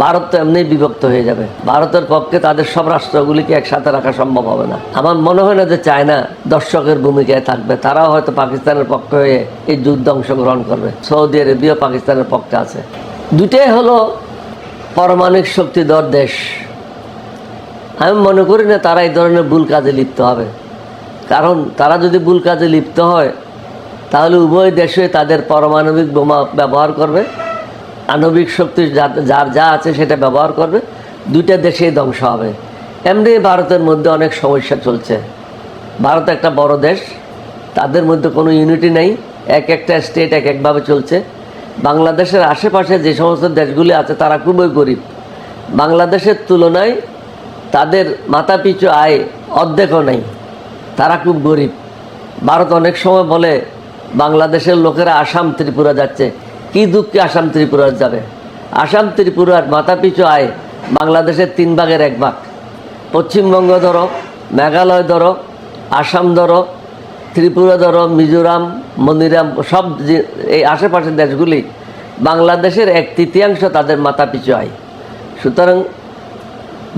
ভারত তো এমনি বিভক্ত হয়ে যাবে। ভারতের পক্ষে তাদের সব রাষ্ট্রগুলিকে একসাথে রাখা সম্ভব হবে না। আমার মনে হয় না যে চায়না দর্শকের ভূমিকায় থাকবে। তারাও হয়তো পাকিস্তানের পক্ষে হয়ে এই যুদ্ধে অংশগ্রহণ করবে। সৌদি আরবিয়া পাকিস্তানের পক্ষে আছে। দুটাই হলো পারমাণবিক শক্তিধর দেশ। আমি মনে করি না তারা এই ধরনের ভুল কাজে লিপ্ত হবে। কারণ তারা যদি ভুল কাজে লিপ্ত হয় তাহলে উভয় দেশে তাদের পারমাণবিক বোমা ব্যবহার করবে, আণবিক শক্তি যার যা আছে সেটা ব্যবহার করবে, দুইটা দেশেই ধ্বংস হবে। এমনি ভারতের মধ্যে অনেক সমস্যা চলছে। ভারত একটা বড় দেশ, তাদের মধ্যে কোনো ইউনিটি নেই, এক একটা স্টেট এক একভাবে চলছে। বাংলাদেশের আশেপাশে যে সমস্ত দেশগুলি আছে তারা খুবই গরিব। বাংলাদেশের তুলনায় তাদের মাথাপিছু আয় অর্ধেকও নেই, তারা খুব গরিব। ভারত অনেক সময় বলে বাংলাদেশের লোকেরা আসাম ত্রিপুরা যাচ্ছে। কি দুঃখে আসাম ত্রিপুরা যাবে? আসাম ত্রিপুরার মাথাপিছু আয় বাংলাদেশের 3 ভাগের 1 ভাগ। পশ্চিমবঙ্গ ধরো, মেঘালয় ধরো, আসাম ধরো, ত্রিপুরা ধরো, মিজোরাম, মণিরাম, সব এই আশেপাশের দেশগুলি বাংলাদেশের 1/3 তাদের মাথাপিছু আয়। সুতরাং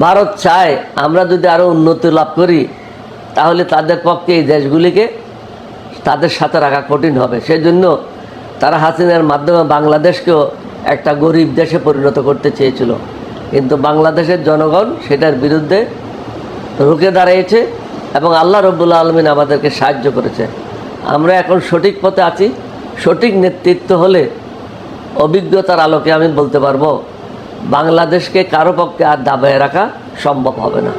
ভারত চায় আমরা যদি আরও উন্নতি লাভ করি তাহলে তাদের পক্ষে এই দেশগুলিকে তাদের সাথে রাখা কঠিন হবে। সেই জন্য তারা হাসিনার মাধ্যমে বাংলাদেশকেও একটা গরিব দেশে পরিণত করতে চেয়েছিল, কিন্তু বাংলাদেশের জনগণ সেটার বিরুদ্ধে রুখে দাঁড়িয়েছে এবং আল্লাহ রব্বুল আলমিন আমাদেরকে সাহায্য করেছে। আমরা এখন সঠিক পথে আছি। সঠিক নেতৃত্ব হলে অভিজ্ঞতার আলোকে আমি বলতে পারবো বাংলাদেশকে কারো পক্ষে আর দাবায় রাখা সম্ভব হবে না।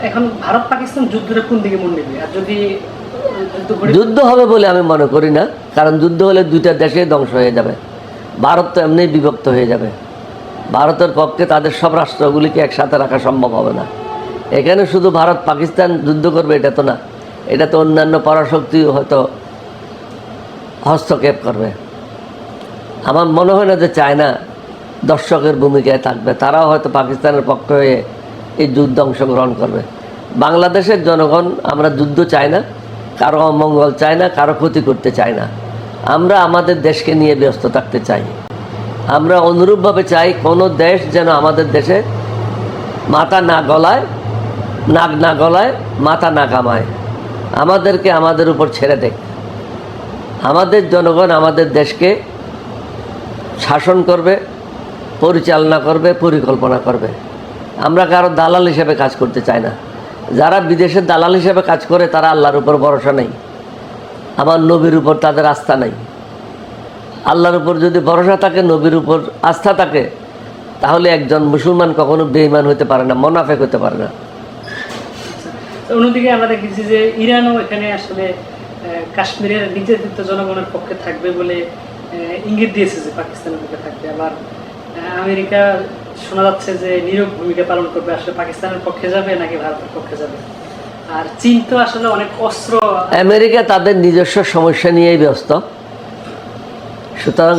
এখন ভারত পাকিস্তান যুদ্ধটা কোন দিকে মন নেবে? আর যদি যুদ্ধ হবে বলে আমি মনে করি না, কারণ যুদ্ধ হলে দুইটা দেশে ধ্বংস হয়ে যাবে। ভারত তো এমনি বিভক্ত হয়ে যাবে। ভারতের পক্ষে তাদের সব রাষ্ট্রগুলিকে একসাথে রাখা সম্ভব হবে না। এখানে শুধু ভারত পাকিস্তান যুদ্ধ করবে এটা তো না, এটা তো অন্যান্য পরাশক্তি হয়তো হস্তক্ষেপ করবে। আমার মনে হয় না যে চায়না দর্শকের ভূমিকায় থাকবে। তারাও হয়তো পাকিস্তানের পক্ষে হয়ে এই যুদ্ধে অংশগ্রহণ করবে। বাংলাদেশের জনগণ আমরা যুদ্ধ চাই না, কারো অমঙ্গল চাই না, কারো ক্ষতি করতে চাই না। আমরা আমাদের দেশকে নিয়ে ব্যস্ত থাকতে চাই। আমরা অনুরূপভাবে চাই কোনো দেশ যেন আমাদের দেশে মাথা না গলায়, নাক না গলায়, মাথা না কামায়, আমাদেরকে আমাদের উপর ছেড়ে দেয়। আমাদের জনগণ আমাদের দেশকে শাসন করবে, পরিচালনা করবে, পরিকল্পনা করবে। আমরা কারো দালাল হিসেবে কাজ করতে চাই না। যারা বিদেশের দালাল হিসেবে কাজ করে তারা আল্লাহর উপর ভরসা নেই, আমার নবীর উপর তাদের আস্থা নেই। আল্লাহর উপর যদি ভরসা থাকে, নবীর উপর আস্থা থাকে, তাহলে একজন মুসলমান কখনো বেঈমান হতে পারে না, মুনাফিক হতে পারে না। অন্যদিকে আমরা দেখেছি যে ইরানও এখানে আসলে কাশ্মীরের নির্যাতিত জনগণের পক্ষে থাকবে বলে ইঙ্গিত দিয়েছে যে পাকিস্তানের পক্ষে থাকবে। আবার আমেরিকা শোনা যাচ্ছে যে নীরব ভূমিকা পালন করবে, আসলে পাকিস্তানের পক্ষে যাবে নাকি ভারতের পক্ষে যাবে। আর চীন তো আসলে অনেক অস্ত্র, আমেরিকা তাদের নিজস্ব সমস্যা নিয়েই ব্যস্ত। সুতরাং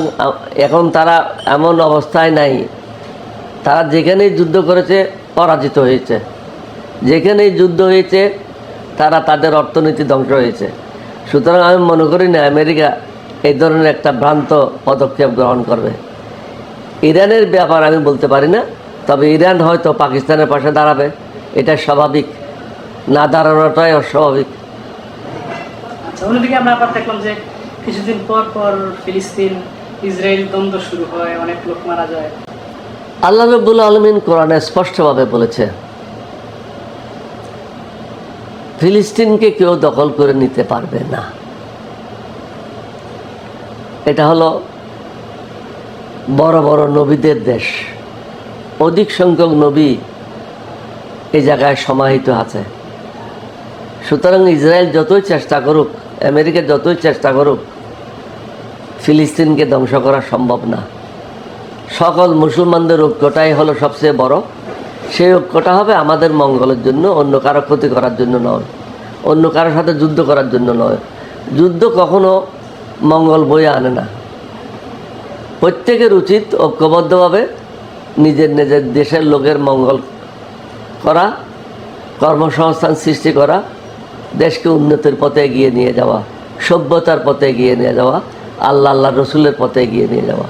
এখন তারা এমন অবস্থায় নাই, তারা যেখানেই যুদ্ধ করেছে পরাজিত হয়েছে, যেখানেই যুদ্ধ হয়েছে তারা তাদের অর্থনীতি ধ্বংস হয়েছে। সুতরাং আমি মনে করি না আমেরিকা এই ধরনের একটা ভ্রান্ত পদক্ষেপ গ্রহণ করবে। ইরানের ব্যাপার আমি বলতে পারি না, তবে ইরান হয়তো পাকিস্তানের পাশে দাঁড়াবে, এটা স্বাভাবিক। না দাঁড়ানোটাই অস্বাভাবিক। আচ্ছা, অন্যদিকে আমরা আবার দেখলাম যে কিছুদিন পর পর ফিলিস্তিন ইসরায়েল দ্বন্দ্ব শুরু হয়, অনেক লোক মারা যায়। আল্লাহ রাব্বুল আলামিন কোরআনে স্পষ্টভাবে বলেছে ফিলিস্তিনকে কেউ দখল করে নিতে পারবে না। এটা হলো বড় বড় নবীদের দেশ, অধিক সংখ্যক নবী এই জায়গায় সমাহিত আছে। সুতরাং ইসরায়েল যতই চেষ্টা করুক, আমেরিকা যতই চেষ্টা করুক, ফিলিস্তিনকে ধ্বংস করা সম্ভব না। সকল মুসলমানদের ঐক্যটাই হলো সবচেয়ে বড়। সেই ঐক্যটা হবে আমাদের মঙ্গলের জন্য, অন্য কারো ক্ষতি করার জন্য নয়, অন্য কারোর সাথে যুদ্ধ করার জন্য নয়। যুদ্ধ কখনো মঙ্গল বয়ে আনে না। প্রত্যেকের উচিত ঐক্যবদ্ধভাবে নিজের নিজের দেশের লোকের মঙ্গল করা, কর্মসংস্থান সৃষ্টি করা, দেশকে উন্নতির পথে এগিয়ে নিয়ে যাওয়া, সভ্যতার পথে এগিয়ে নিয়ে যাওয়া, আল্লাহ রসুলের পথে এগিয়ে নিয়ে যাওয়া।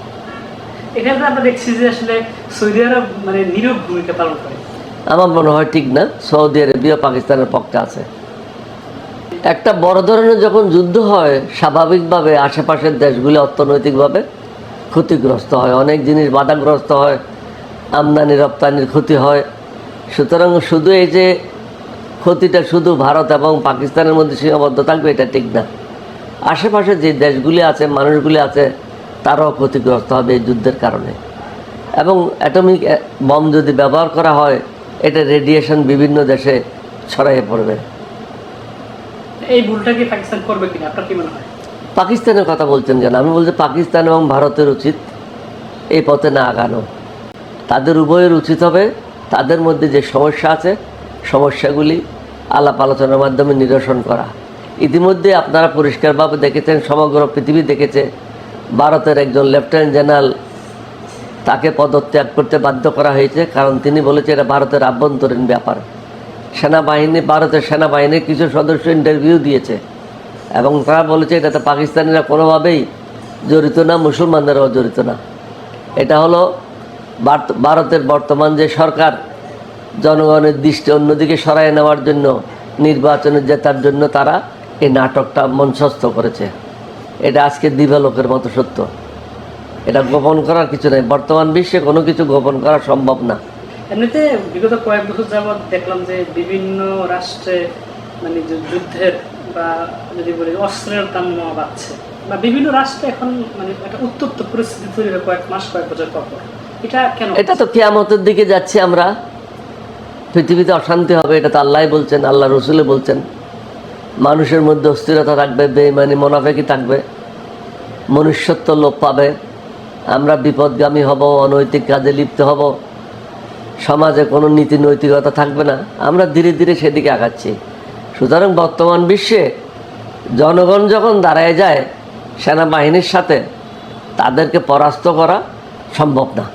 এখানে তো আমরা দেখছি যে আসলে সৌদি আরব মানে নীরব ভূমিকা পালন করে। আমার মনে হয় ঠিক না, সৌদি আরবিয়া পাকিস্তানের পক্ষে আছে। একটা বড় ধরনের যখন যুদ্ধ হয়, স্বাভাবিকভাবে আশেপাশের দেশগুলি অর্থনৈতিকভাবে ক্ষতিগ্রস্ত হয়, অনেক জিনিস বাধাগ্রস্ত হয়, আমদানি রপ্তানির ক্ষতি হয়। সুতরাং শুধু এই যে ক্ষতিটা শুধু ভারত এবং পাকিস্তানের মধ্যে সীমাবদ্ধ থাকবে এটা ঠিক না। আশেপাশে যে দেশগুলি আছে, মানুষগুলি আছে, তারাও ক্ষতিগ্রস্ত হবে এই যুদ্ধের কারণে। এবং অ্যাটমিক বম যদি ব্যবহার করা হয়, এটা রেডিয়েশন বিভিন্ন দেশে ছড়িয়ে পড়বে। এই ভুলটা কি পাকিস্তান করবে কিনা আপনার কি মনে হয়? পাকিস্তানের কথা বলছেন কেন? আমি বলছি পাকিস্তান এবং ভারতের উচিত এই পথে না আগানো। তাদের উভয়ের উচিত হবে তাদের মধ্যে যে সমস্যা আছে, সমস্যাগুলি আলাপ আলোচনার মাধ্যমে নিরসন করা। ইতিমধ্যে আপনারা পরিষ্কারভাবে দেখেছেন, সমগ্র পৃথিবী দেখেছে, ভারতের একজন লেফটেন্যান্ট জেনারেল তাকে পদত্যাগ করতে বাধ্য করা হয়েছে, কারণ তিনি বলেছে এটা ভারতের আভ্যন্তরীণ ব্যাপার। ভারতের সেনাবাহিনীর কিছু সদস্য ইন্টারভিউ দিয়েছে এবং তারা বলেছে এটাতে পাকিস্তানিরা কোনোভাবেই জড়িত না, মুসলমানদেরও জড়িত না। এটা হলো ভারতের বর্তমান যে সরকার জনগণের দৃষ্টি অন্যদিকে সরায় নেওয়ার জন্য, নির্বাচনে জেতার জন্য তারা এই নাটকটা মঞ্চস্থ করেছে। এটা আজকে দিবালোকের মতো সত্য, এটা গোপন করার কিছু নেই। বর্তমান বিশ্বে কোনো কিছু গোপন করা সম্ভব না। এমনিতে বিগত কয়েক বছর যাবৎ দেখলাম যে বিভিন্ন রাষ্ট্রে মানে যে যুদ্ধের বা যদি বলি অস্ত্রের দাম বাড়ছে, বা বিভিন্ন রাষ্ট্রে এখন মানে একটা উত্তপ্ত পরিস্থিতি তৈরি হয় কয়েক মাস কয়েক বছর পর। এটা কেন? এটা তো কিয়ামতের দিকে যাচ্ছি আমরা, পৃথিবীতে অশান্তি হবে, এটা তো আল্লাহ বলছেন, আল্লাহ রসুলে বলছেন। মানুষের মধ্যে অস্থিরতা থাকবে, বেঈমানি মুনাফিকি থাকবে, মনুষ্যত্ব লোপ পাবে, আমরা বিপদগামী হব, অনৈতিক কাজে লিপ্ত হব, সমাজে কোনো নীতি নৈতিকতা থাকবে না। আমরা ধীরে ধীরে সেদিকে আগাচ্ছি। সুতরাং বর্তমান বিশ্বে জনগণ যখন দাঁড়ায় যায় সেনাবাহিনীর সাথে, তাদেরকে পরাস্ত করা সম্ভব না।